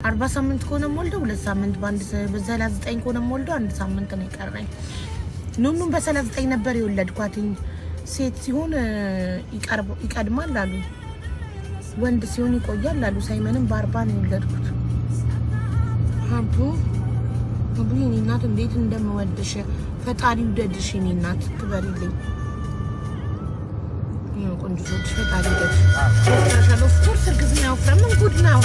40 ሳምንት ከሆነ ሞልዶ 2 ሳምንት ባንድ በ39 ከሆነ ሞልዶ 1 ሳምንት ነው የቀረኝ። ኑኑም በ39 ነበር የወለድኳትኝ። ሴት ሲሆን ይቀድማል አሉ፣ ወንድ ሲሆን ይቆያል አሉ። ሳይመንም በ40 ነው የወለድኩት። አቡ የኔ እናት እንዴት እንደምወድሽ ፈጣሪ ይውደድሽ። የኔ እናት ክበሪልኝ። ቆንጆ ሶች ፈጣሪ ይውደድሽ። ወፍራሻለሁ። ፎርስ እርግዝና ያወፍራል። ምን ጉድ ነው?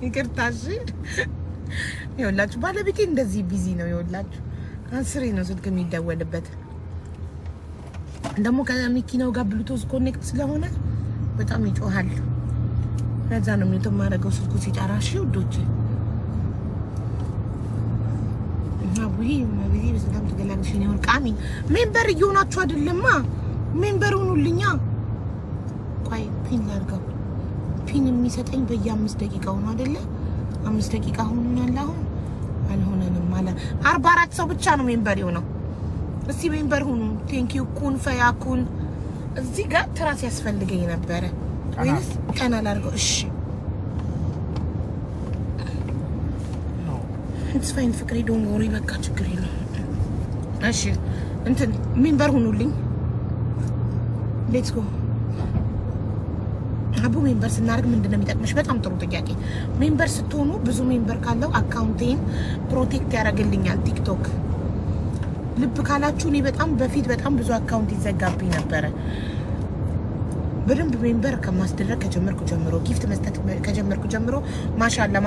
ይቅርታሽ ይኸውላችሁ ባለቤቴ እንደዚህ ቢዚ ነው። ይኸውላችሁ አንስሬ ነው ስልክ የሚደወልበት። ደግሞ ከሚኪናው ጋር ብሉቱዝ ኮኔክት ስለሆነ በጣም ይጮሃል። ለዛ ነው ሚውት ማድረገው ስልኩ ሲጠራሽ ውዶቼ። አቡይ ማብይ በሰላም ተገላግሽ ነው። ቃሚ ሜምበር እየሆናችሁ አይደለማ? ሜምበር ሁኑልኛ። ቆይ ፒን ላድርገው። ፒን የሚሰጠኝ በየ5 ደቂቃው ነው አይደለ? 5 ደቂቃ ሆኖናል። አሁን አልሆነንም ማለት 44 ሰው ብቻ ነው ሜምበር የሆነው። እስቲ ሜምበር ሁኑ። ቴንኪው ኩን ፈያኩን። እዚህ ጋር ትራስ ያስፈልገኝ ነበረ ወይስ ቀና ላድርገው? እሺ ኢትስ ፋይን ፍቅሬ ዶንት ወሪ በቃ ችግር የለም። እሺ እንትን ሜምበር ሁኑልኝ። ሌትስ ጎ። አቡ ሜምበር ስናደርግ ምንድነው የሚጠቅምሽ? በጣም ጥሩ ጥያቄ። ሜምበር ስትሆኑ ብዙ ሜምበር ካለው አካውንቴን ፕሮቴክት ያደርግልኛል ቲክቶክ። ልብ ካላችሁ እኔ በፊት በጣም ብዙ አካውንት ይዘጋብኝ ነበረ። በደንብ ሜምበር ከማስደረግ ከጀመርኩ ጀምሮ ጊፍት መስጠት ከጀመርኩ ጀምሮ ማሻአላ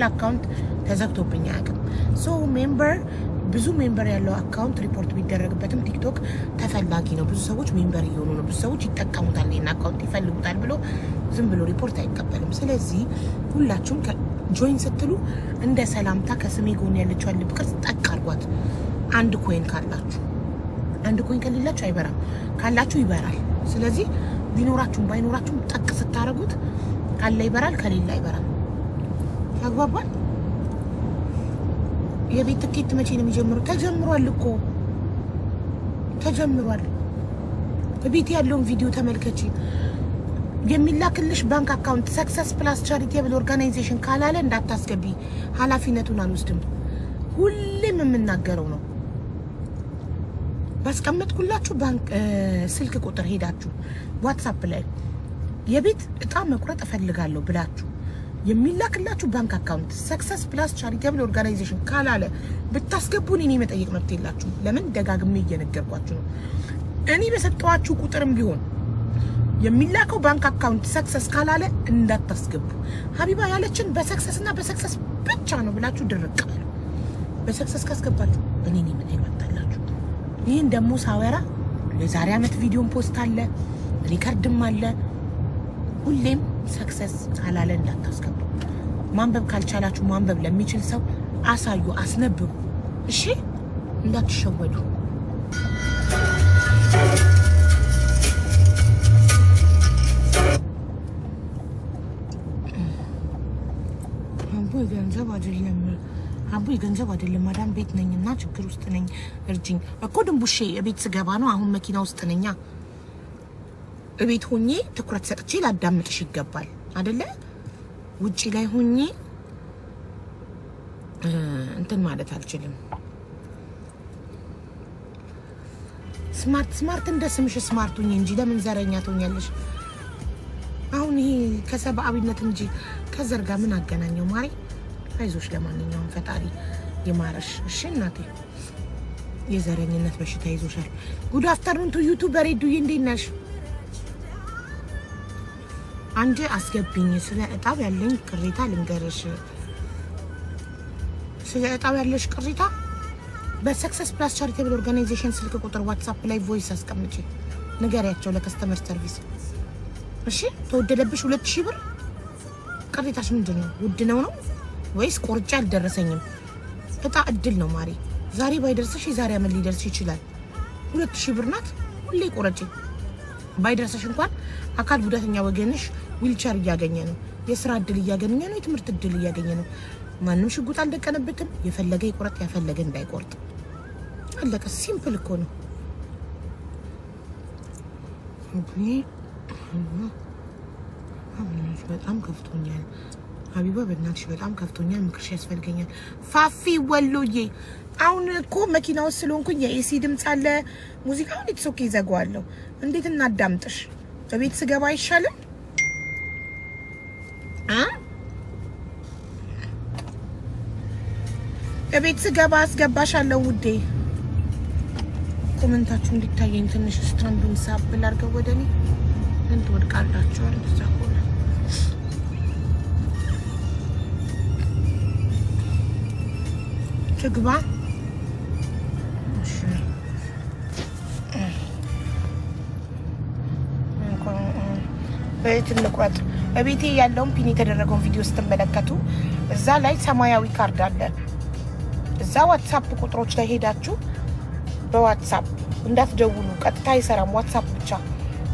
አካውንት ተዘግቶብኝ አያውቅም። ሶ ሜምበር ብዙ ሜምበር ያለው አካውንት ሪፖርት ቢደረግበትም ቲክቶክ ተፈላጊ ነው። ብዙ ሰዎች ሜምበር እየሆኑ ነው። ብዙ ሰዎች ይጠቀሙታል፣ ይሄን አካውንት ይፈልጉታል ብሎ ዝም ብሎ ሪፖርት አይቀበልም። ስለዚህ ሁላችሁም ጆይን ስትሉ እንደ ሰላምታ ከስሜ ጎን ያለችው ልብ ቅርጽ ጠቅ አድርጓት። አንድ ኮይን ካላችሁ፣ አንድ ኮይን ከሌላችሁ አይበራም፣ ካላችሁ ይበራል። ስለዚህ ቢኖራችሁም ባይኖራችሁም ጠቅ ስታረጉት ካለ ይበራል፣ ከሌላ አይበራም። ያግባባል። የቤት ትኬት መቼ ነው የሚጀምረው? ተጀምሯል እኮ ተጀምሯል። በቤት ያለውን ቪዲዮ ተመልከቺ። የሚላክልሽ ባንክ አካውንት ሰክሰስ ፕላስ ቻሪቴብል ኦርጋናይዜሽን ካላለ እንዳታስገቢ፣ ኃላፊነቱን አልወስድም። ሁሌም የምናገረው ነው። ባስቀመጥኩላችሁ ባንክ ስልክ ቁጥር ሄዳችሁ ዋትስአፕ ላይ የቤት እጣ መቁረጥ እፈልጋለሁ ብላችሁ የሚላክላችሁ ባንክ አካውንት ሰክሰስ ፕላስ ቻሪቴብል ኦርጋናይዜሽን ካላለ ብታስገቡን እኔ መጠየቅ መብት የላችሁ። ለምን ደጋግሜ እየነገርኳችሁ ነው። እኔ በሰጠዋችሁ ቁጥርም ቢሆን የሚላከው ባንክ አካውንት ሰክሰስ ካላለ እንዳታስገቡ። ሀቢባ ያለችን በሰክሰስና በሰክሰስ ብቻ ነው ብላችሁ ድርቃሉ። በሰክሰስ ካስገባችሁ እኔ ነኝ መጠየቃታላችሁ። ይሄን ደግሞ ሳወራ ለዛሬ አመት ቪዲዮን ፖስት አለ፣ ሪከርድም አለ። ሁሌም ሰክሰስ ካላለ እንዳታስገቡ። ማንበብ ካልቻላችሁ ማንበብ ለሚችል ሰው አሳዩ፣ አስነብቡ። እሺ እንዳትሸወዱ። አቡይ ገንዘብ አይደለም ማዳም ቤት ነኝና ችግር ውስጥ ነኝ እርጅኝ እኮ ድንቡሼ። ቤት ስገባ ነው አሁን መኪና ውስጥ ነኛ። ቤት ሆኜ ትኩረት ሰጥቼ ላዳምጥሽ ይገባል አይደለ? ውጪ ላይ ሆኜ እንትን ማለት አልችልም። ስማርት እንደ ስምሽ ስማርት ሁኚ እንጂ ለምን ዘረኛ ትሆኛለሽ? አሁን ይሄ ከሰብአዊነት እንጂ ከዘር ጋር ምን አገናኘው? ማሪ አይዞሽ፣ ለማንኛውም ፈጣሪ ይማረሽ። እሺ እናቴ፣ የዘረኝነት በሽታ ይዞሻል። ጉድ አፍተርኑን ቱ ዩቲዩበር ሬዱዬ፣ እንዴት ነሽ? አንቺ አስገብኝ። ስለ እጣብ ያለኝ ቅሬታ ልንገርሽ። ስለ እጣብ ያለሽ ቅሬታ በሰክሰስ ፕላስ ቻሪቴብል ኦርጋናይዜሽን ስልክ ቁጥር ዋትስአፕ ላይ ቮይስ አስቀምጪ፣ ንገሪያቸው ለከስተመር ሰርቪስ። እሺ ተወደደብሽ 2000 ብር። ቅሬታሽ ምንድነው? ውድ ነው ወይስ ቆርጬ አልደረሰኝም? እጣ እድል ነው ማሪ። ዛሬ ባይደርስሽ የዛሬ አመት ሊደርስ ይችላል። 2000 ብር ናት። ሁሌ ቆረጪ። ባይደርስሽ እንኳን አካል ጉዳተኛ ወገንሽ ዊልቸር እያገኘ ነው፣ የስራ እድል እያገኘ ነው፣ የትምህርት እድል እያገኘ ነው። ማንም ሽጉጥ አልደቀነበትም። የፈለገ ይቆርጥ፣ ያፈለገ እንዳይቆርጥ። አለቀ። ሲምፕል እኮ ነው። በጣም ከፍቶኛል ሀቢባ፣ በእናትሽ በጣም ከፍቶኛል። ምክርሽ ያስፈልገኛል። ፋፊ ወሎዬ፣ አሁን እኮ መኪና ውስጥ ስለሆንኩኝ የኤሲ ድምፅ አለ። ሙዚቃውን ኢትሶኬ ይዘጋዋለሁ። እንዴት እናዳምጥሽ? በቤት ስገባ አይሻልም? በቤት ስገባ አስገባሻለሁ ውዴ። ኮሜንታችሁ እንዲታየኝ ትንሽ ስታንዱን ሳብል አድርገው ወደኔ እንት ወድቃላችሁ እንደዛ ሆነ። ትግባ። እሺ በየት እንቁረጥ? በቤቴ ያለውን ፒን የተደረገውን ቪዲዮ ስትመለከቱ እዛ ላይ ሰማያዊ ካርድ አለ። እዛ ዋትስአፕ ቁጥሮች ላይ ሄዳችሁ በዋትስአፕ እንዳትደውሉ፣ ቀጥታ አይሰራም፣ ዋትስአፕ ብቻ።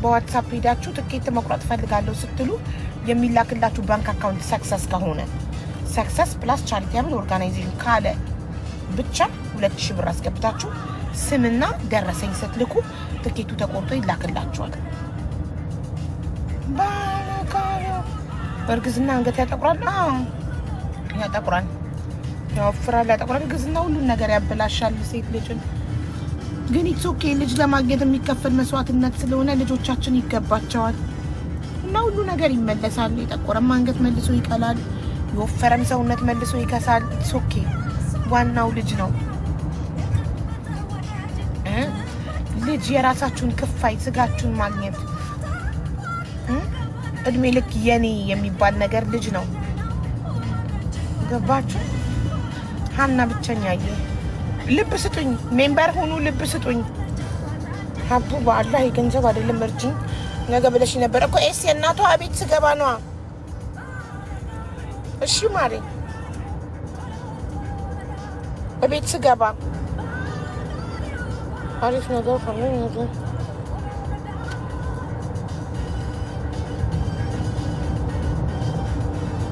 በዋትስአፕ ሄዳችሁ ትኬት መቁረጥ ፈልጋለሁ ስትሉ የሚላክላችሁ ባንክ አካውንት ሰክሰስ ከሆነ ሰክሰስ ፕላስ ቻሪቴብል ኦርጋናይዜሽን ካለ ብቻ 2000 ብር አስገብታችሁ ስምና ደረሰኝ ስትልኩ ትኬቱ ተቆርጦ ይላክላችኋል። ባለካሎ እርግዝና አንገት ያጠቁራል፣ ያጠቁራል፣ ያወፍራል፣ ያጠቁራል። እርግዝና ሁሉን ነገር ያበላሻል ሴት ልጅን። ግን ኢትስ ኦኬ። ልጅ ለማግኘት የሚከፈል መስዋዕትነት ስለሆነ ልጆቻችን ይገባቸዋል እና ሁሉ ነገር ይመለሳል። የጠቆረም አንገት መልሶ ይቀላል፣ የወፈረም ሰውነት መልሶ ይከሳል። ኢትስ ኦኬ። ዋናው ልጅ ነው። ልጅ የራሳችሁን ክፋይ ስጋችሁን ማግኘት እድሜ ልክ የኔ የሚባል ነገር ልጅ ነው። ገባችሁ? ሀና ብቸኛዬ ልብ ስጡኝ፣ ሜምበር ሁኑ፣ ልብ ስጡኝ። ሀቡ በአላህ የገንዘብ አይደለም እርጅኝ። ነገ ብለሽ ነበር እኮ ኤስ የእናቷ ቤት ስገባ ነዋ። እሺ ማሬ፣ ቤት ስገባ አሪፍ ነገር ከምን ነገር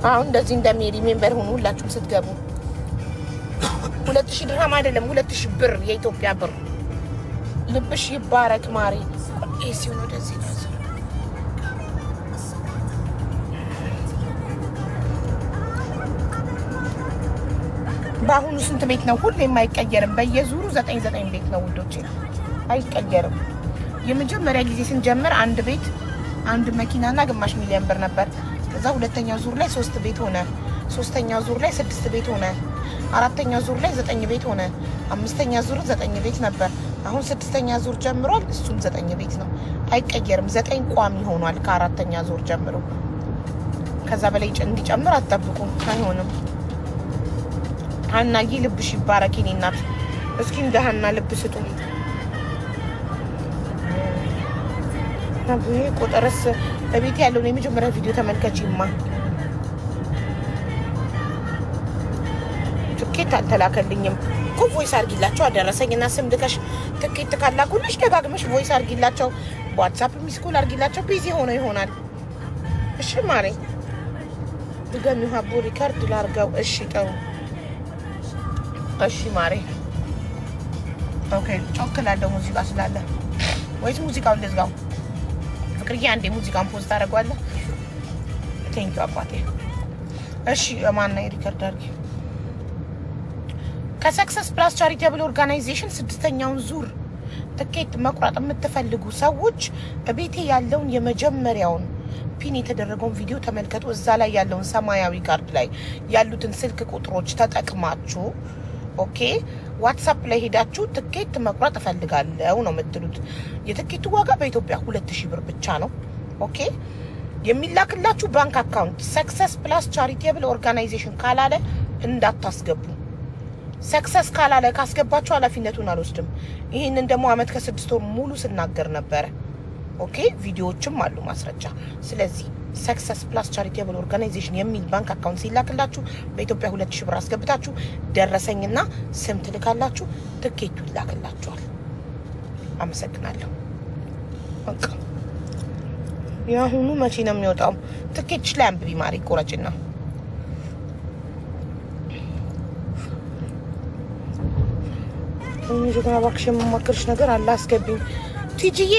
አሁን እንደዚህ እንደሜሪ ሜምበር ሁኑ ሁላችሁም ስትገቡ። 2000 ድርሃም አይደለም 2000 ብር የኢትዮጵያ ብር። ልብሽ ይባረክ ማሪ። ኤሲው ነው እንደዚህ ነው። በአሁኑ ስንት ቤት ነው? ሁሌም አይቀየርም። በየዙሩ 99 ቤት ነው ውዶቼ፣ አይቀየርም። የመጀመሪያ ጊዜ ስንጀምር አንድ ቤት አንድ መኪናና ግማሽ ሚሊዮን ብር ነበር። ከዛ ሁለተኛው ዙር ላይ 3 ቤት ሆነ። ሶስተኛው ዙር ላይ 6 ቤት ሆነ። አራተኛው ዙር ላይ 9 ቤት ሆነ። አምስተኛ ዙር 9 ቤት ነበር። አሁን 6ኛ ዙር ጀምሯል። እሱም 9 ቤት ነው። አይቀየርም። 9 ቋሚ ሆኗል ከአራተኛ ዙር ጀምሮ። ከዛ በላይ እንዲጨምር አትጠብቁ፣ አይሆንም። ሀናዬ ልብሽ ይባረክ የኔ እናት። እስኪ እንደ ሀና ልብ ስጡ። አቡዬ ቁጥርስ በቤት ያለውን የመጀመሪያ ቪዲዮ ተመልከቺማ። ትኬት አልተላከልኝም እኮ ቮይስ አድርጊላቸው አደረሰኝና ስም ልከሽ ትኬት ካላኩልሽ ደጋግመሽ ቮይስ አድርጊላቸው፣ ዋትስአፕ ሚስኮል አድርጊላቸው። ቢዚ ሆኖ ይሆናል። እሺ ማሬ ድገሚው። ሀቡ ሪካርድ ላርገው። እሺ ጥሩ። እሺ ማሬ ኦኬ። ጮክላለሁ ሙዚቃ ስላለ ወይስ ሙዚቃውን ልዝጋው? ፍቅርዬ አንዴ ሙዚቃን ፖስት አደርገዋለሁ። ቴንኪው አባቴ። እሺ ማና ሪካርድ አድርጊ። ከሰክሰስ ፕላስ ቻሪቴብል ኦርጋናይዜሽን 6ኛውን ዙር ትኬት መቁረጥ የምትፈልጉ ሰዎች ቤቴ ያለውን የመጀመሪያውን ፒን የተደረገውን ቪዲዮ ተመልከቱ። እዛ ላይ ያለውን ሰማያዊ ካርድ ላይ ያሉትን ስልክ ቁጥሮች ተጠቅማችሁ ኦኬ ዋትስአፕ ላይ ሄዳችሁ ትኬት መቁረጥ እፈልጋለሁ ነው የምትሉት። የትኬቱ ዋጋ በኢትዮጵያ 2000 ብር ብቻ ነው። ኦኬ የሚላክላችሁ ባንክ አካውንት ሰክሰስ ፕላስ ቻሪቴብል ኦርጋናይዜሽን ካላለ እንዳታስገቡ። ሰክሰስ ካላለ ካስገባችሁ ኃላፊነቱን አልወስድም። ይሄንን ደግሞ አመት ከ6 ወር ሙሉ ስናገር ነበረ። ኦኬ ቪዲዮዎችም አሉ ማስረጃ። ስለዚህ ሰክሰስ ፕላስ ቻሪቴብል ኦርጋናይዜሽን የሚል ባንክ አካውንት ሲላክላችሁ በኢትዮጵያ 2000 ብር አስገብታችሁ ደረሰኝና ስም ትልካላችሁ። ትኬቱ ይላክላችኋል። አመሰግናለሁ። በቃ ያሁኑ መቼ ነው የሚወጣው? ትኬትሽ ላይ አንብቢ ማሪ ቆረጭና እኔ ጀግና ባክሽ የማማክርሽ ነገር አለ። አስገቢኝ ቲጂዬ